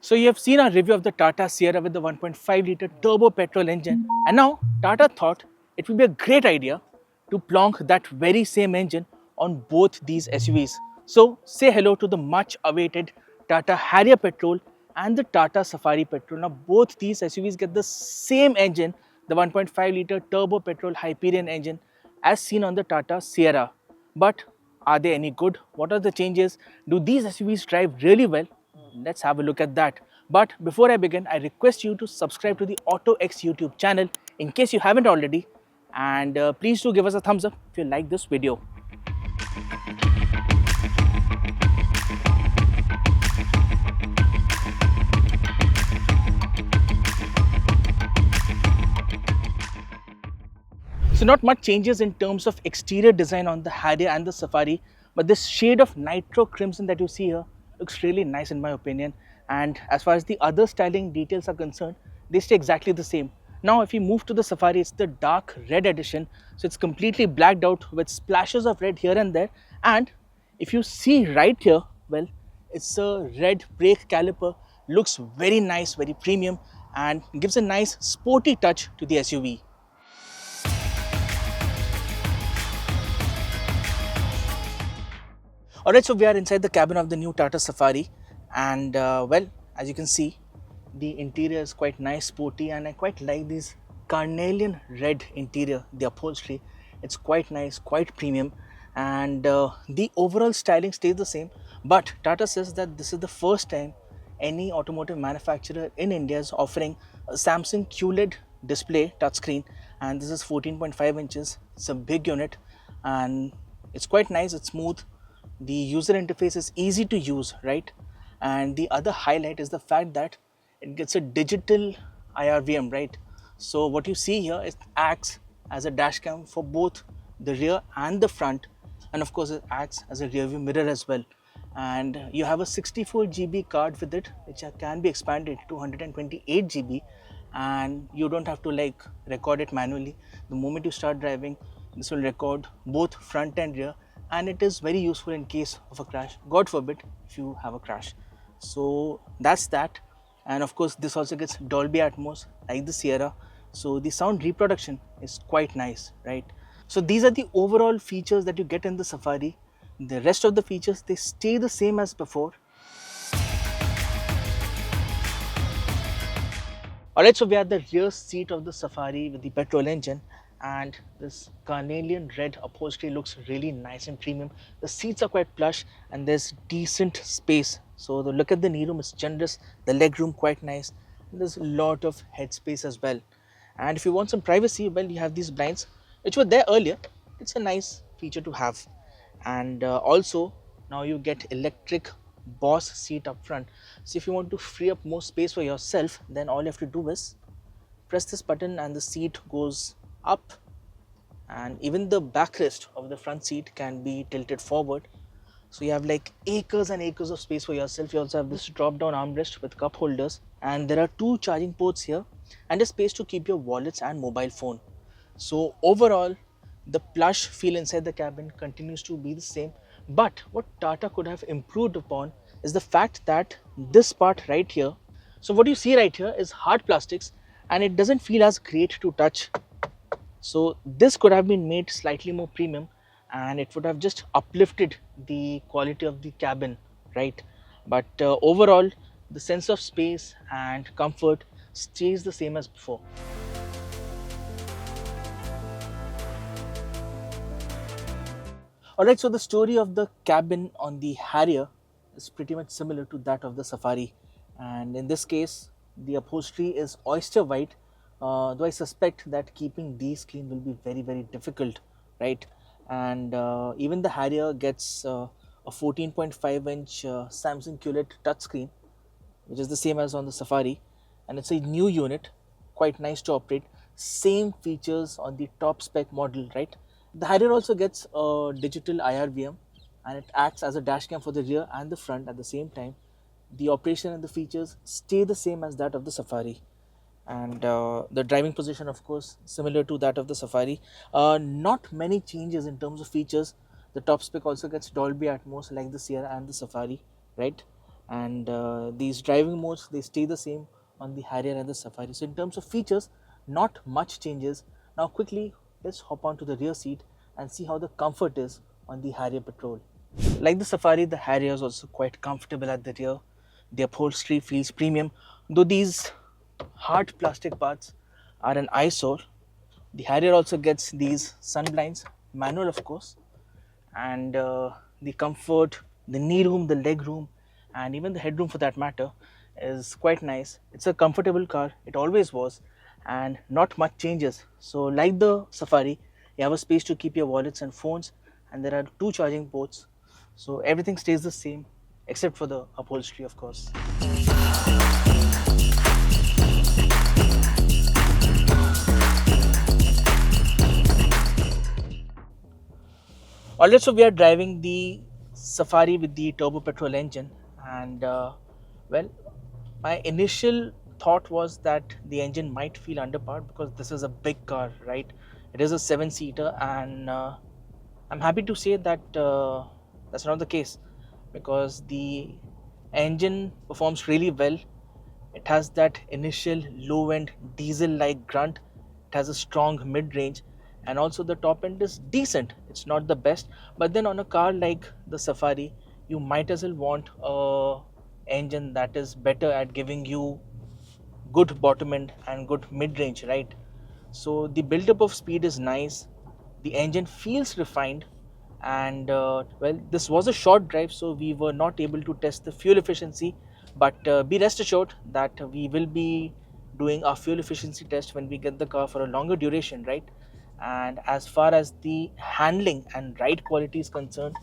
So you have seen our review of the Tata Sierra with the 1.5 litre turbo petrol engine, and now Tata thought it would be a great idea to plonk that very same engine on both these SUVs. So say hello to the much awaited Tata Harrier petrol and the Tata Safari petrol. Now both these SUVs get the same engine, the 1.5 litre turbo petrol Hyperion engine as seen on the Tata Sierra. But are they any good? What are the changes? Do these SUVs drive really well? Let's have a look at that. But before I begin, I request you to subscribe to the autoX YouTube channel in case you haven't already. And please do give us a thumbs up if you like this video. So not much changes in terms of exterior design on the Harrier and the Safari, but this shade of nitro crimson that you see here looks really nice in my opinion. And as far as the other styling details are concerned, they stay exactly the same. Now if we move to the Safari, it's the dark red edition, so it's completely blacked out with splashes of red here and there. And if you see right here, well, it's a red brake caliper, looks very nice, very premium, and gives a nice sporty touch to the SUV. Alright, so we are inside the cabin of the new Tata Safari, and well, as you can see, the interior is quite nice, sporty, and I quite like this carnelian red interior, the upholstery. It's quite nice, quite premium, and the overall styling stays the same. But Tata says that this is the first time any automotive manufacturer in India is offering a Samsung QLED display touchscreen, and this is 14.5 inches. It's a big unit, and it's quite nice, it's smooth. The user interface is easy to use, right? And the other highlight is the fact that it gets a digital IRVM, right? So what you see here, it acts as a dash cam for both the rear and the front, and of course it acts as a rear view mirror as well. And you have a 64 GB card with it, which can be expanded to 128 GB, and you don't have to like record it manually. The moment you start driving, this will record both front and rear, and it is very useful in case of a crash, god forbid if you have a crash. So that's that. And of course this also gets Dolby Atmos like the Sierra, so the sound reproduction is quite nice, right? So these are the overall features that you get in the Safari. The rest of the features, they stay the same as before. Alright, so we are at the rear seat of the Safari with the petrol engine, and this carnelian red upholstery looks really nice and premium. The seats are quite plush and there's decent space. So the look at the knee room is generous, the leg room quite nice, and there's a lot of head space as well. And if you want some privacy, well, you have these blinds which were there earlier. It's a nice feature to have. And also now you get electric boss seat up front. So if you want to free up more space for yourself, then all you have to do is press this button and the seat goes up, and even the backrest of the front seat can be tilted forward. So you have like acres and acres of space for yourself. You also have this drop down armrest with cup holders, and there are 2 charging ports here and a space to keep your wallets and mobile phone. So overall, the plush feel inside the cabin continues to be the same, but what Tata could have improved upon is the fact that this part right here, so what you see right here is hard plastics and it doesn't feel as great to touch. So this could have been made slightly more premium and it would have just uplifted the quality of the cabin, right? But overall, the sense of space and comfort stays the same as before. Alright, so the story of the cabin on the Harrier is pretty much similar to that of the Safari, and in this case the upholstery is oyster white, though I suspect that keeping these clean will be very difficult, right? And even the Harrier gets a 14.5 inch Samsung QLED touchscreen, which is the same as on the Safari, and it's a new unit, quite nice to operate. Same features on the top spec model, right? The Harrier also gets a digital IRVM and it acts as a dashcam for the rear and the front at the same time. The operation and the features stay the same as that of the Safari, and the driving position, of course, similar to that of the Safari. Not many changes in terms of features. The top spec also gets Dolby Atmos like the Sierra and the Safari, right? and these driving modes, they stay the same on the Harrier and the Safari. So in terms of features, not much changes. Now quickly, let's hop onto the rear seat and see how the comfort is on the Harrier Petrol. Like the Safari, the Harrier is also quite comfortable at the rear. The upholstery feels premium, though these hard plastic parts are an eyesore. The Harrier also gets these sun blinds, manual of course, and the comfort, the knee room, the leg room, and even the headroom for that matter is quite nice. It's a comfortable car, it always was, and not much changes. So, like the Safari, you have a space to keep your wallets and phones, and there are two charging ports. So, everything stays the same except for the upholstery, of course. Alright, so we are driving the Safari with the turbo petrol engine, and well, my initial thought was that the engine might feel underpowered because this is a big car, right? It is a seven-seater, and I'm happy to say that that's not the case because the engine performs really well. It has that initial low end diesel like grunt. It has a strong mid range, and also the top end is decent. It's not the best, but then on a car like the Safari, you might as well want a engine that is better at giving you good bottom end and good mid range, right? So the buildup of speed is nice. The engine feels refined, and well, this was a short drive, so we were not able to test the fuel efficiency. But be rest assured that we will be doing our fuel efficiency test when we get the car for a longer duration, right? And as far as the handling and ride quality is concerned,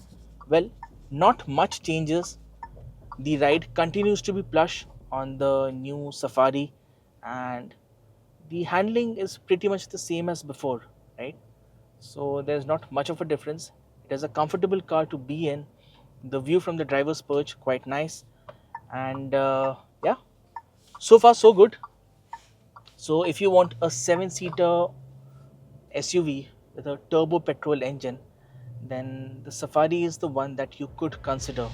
well, not much changes. The ride continues to be plush on the new Safari, and the handling is pretty much the same as before, right? So there's not much of a difference. It is a comfortable car to be in. The view from the driver's perch quite nice, and yeah, so far so good. So if you want a seven-seater SUV with a turbo petrol engine, then the Safari is the one that you could consider.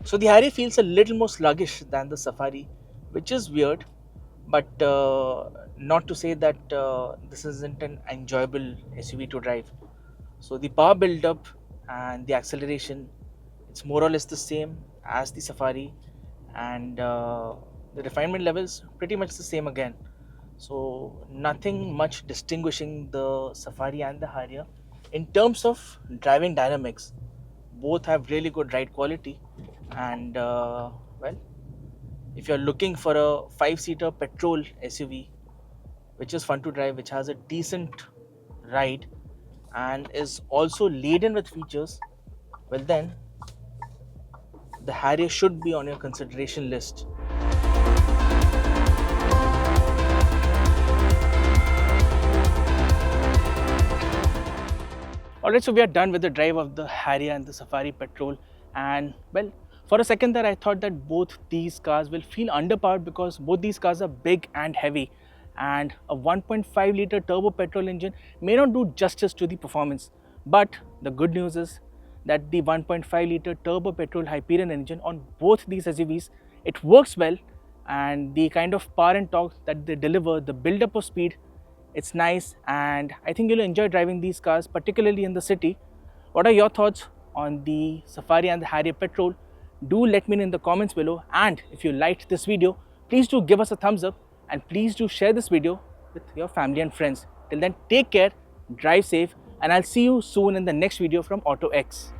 So the Harrier feels a little more sluggish than the Safari, which is weird, but not to say that this isn't an enjoyable SUV to drive. So the power build-up and the acceleration, it's more or less the same as the Safari, and the refinement levels pretty much the same again. So nothing much distinguishing the Safari and the Harrier. In terms of driving dynamics, both have really good ride quality, and well, if you're looking for a five-seater petrol SUV which is fun to drive, which has a decent ride and is also laden with features, well then the Harrier should be on your consideration list. Alright, so we are done with the drive of the Harrier and the Safari petrol, and well, for a second there I thought that both these cars will feel underpowered because both these cars are big and heavy, and a 1.5 liter turbo petrol engine may not do justice to the performance. But the good news is that the 1.5 liter turbo petrol Hyperion engine on both these SUVs, it works well, and the kind of power and torque that they deliver, the build up of speed, it's nice, and I think you'll enjoy driving these cars, particularly in the city. What are your thoughts on the Safari and the Harrier petrol? Do let me know in the comments below, and if you liked this video, please do give us a thumbs up, and please do share this video with your family and friends. Till then, take care, drive safe, and I'll see you soon in the next video from autoX.